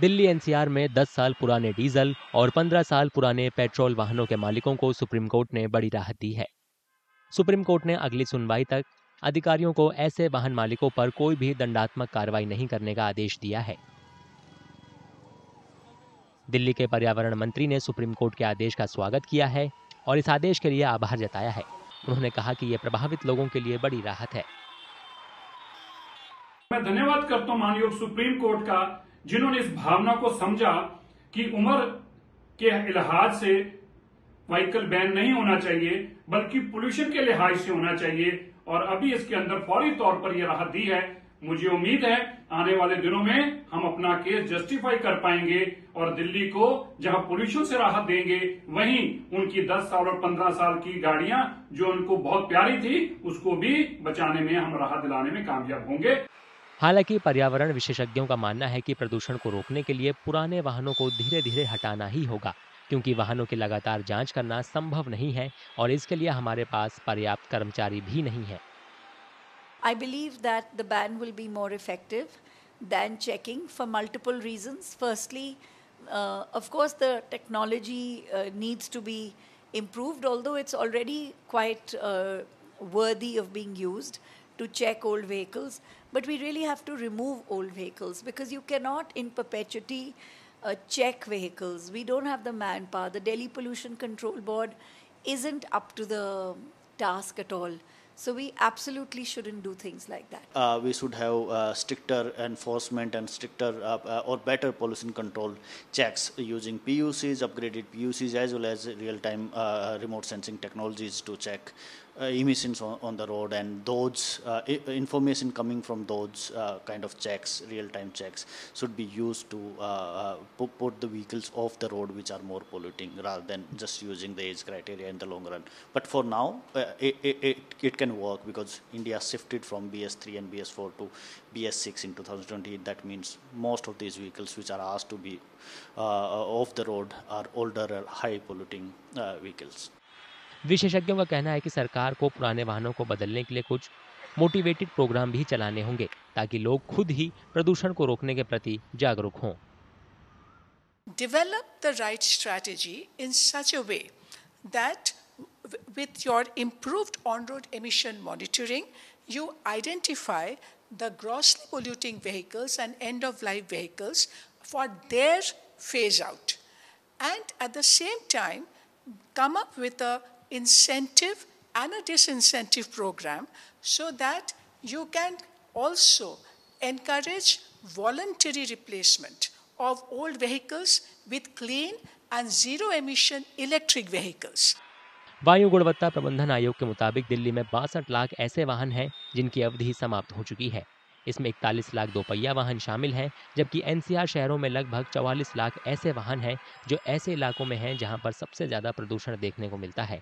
Delhi NCR में 10 साल पुराने डीजल और 15 साल पुराने पेट्रोल वाहनों के मालिकों को सुप्रीम कोर्ट ने बड़ी राहत दी है। सुप्रीम कोर्ट ने अगली सुनवाई तक अधिकारियों को ऐसे वाहन मालिकों पर कोई भी दंडात्मक कार्रवाई नहीं करने का आदेश दिया है। दिल्ली के पर्यावरण मंत्री ने सुप्रीम कोर्ट के आदेश का स्वागत किया है और इस आदेश के लिए आभार जताया है। उन्होंने कहा कि यह प्रभावित लोगों के लिए बड़ी राहत है। मैं धन्यवाद करता हूं माननीय सुप्रीम कोर्ट का, जिन्होंने इस भावना को समझा कि उम्र के लिहाज से व्हीकल बैन नहीं होना चाहिए, बल्कि पोल्यूशन के लिहाज से होना चाहिए, और अभी इसके अंदर फौरी तौर पर यह राहत दी है। मुझे उम्मीद है आने वाले दिनों में हम अपना केस जस्टिफाई कर पाएंगे और दिल्ली को जहां पोल्यूशन से राहत देंगे, वहीं उनकी 10 साल और 15 साल की गाड़ियां जो उनको बहुत प्यारी थी, उसको भी बचाने में हम राहत दिलाने में कामयाब होंगे। हालांकि पर्यावरण विशेषज्ञों का मानना है कि प्रदूषण को रोकने के लिए पुराने वाहनों को धीरे धीरे हटाना ही होगा, क्योंकि वाहनों की लगातार जांच करना संभव नहीं है और इसके लिए हमारे पास पर्याप्त कर्मचारी भी नहीं है। I believe that the ban will be more effective than checking for multiple reasons. Firstly, of course, the technology needs to be improved, although it's already quite worthy of being used to check old vehicles. But we really have to remove old vehicles because you cannot in perpetuity check vehicles. We don't have the manpower. The Delhi Pollution Control Board isn't up to the task at all. So we absolutely shouldn't do things like that. We should have stricter enforcement and stricter or better pollution control checks using PUCs, upgraded PUCs, as well as real-time remote sensing technologies to check emissions on the road, and those information coming from those kind of checks, real-time checks, should be used to put the vehicles off the road which are more polluting, rather than just using the age criteria in the long run. But for now, it can work because India shifted from BS3 and BS4 to BS6 in 2020. That means most of these vehicles which are asked to be off the road are older or high polluting vehicles. विशेषज्ञों का कहना है कि सरकार को पुराने वाहनों को बदलने के लिए कुछ मोटिवेटेड प्रोग्राम भी चलाने होंगे, ताकि लोग खुद ही प्रदूषण को रोकने के प्रति जागरूक हों। Develop the right strategy in such a way that with your improved on-road emission monitoring, you identify the grossly polluting vehicles and end-of-life vehicles for their phase out. And at the same time, come up with a incentive and a disincentive program so that you can also encourage voluntary replacement of old vehicles with clean and zero emission electric vehicles. वायु गुणवत्ता प्रबंधन आयोग के मुताबिक दिल्ली में 62 लाख ऐसे वाहन हैं जिनकी अवधि समाप्त हो चुकी है। इसमें 41 लाख दोपहिया वाहन शामिल हैं, जबकि एनसीआर शहरों में लगभग 44 लाख ऐसे वाहन हैं जो ऐसे इलाकों में हैं जहां पर सबसे ज्यादा प्रदूषण देखने को मिलता है।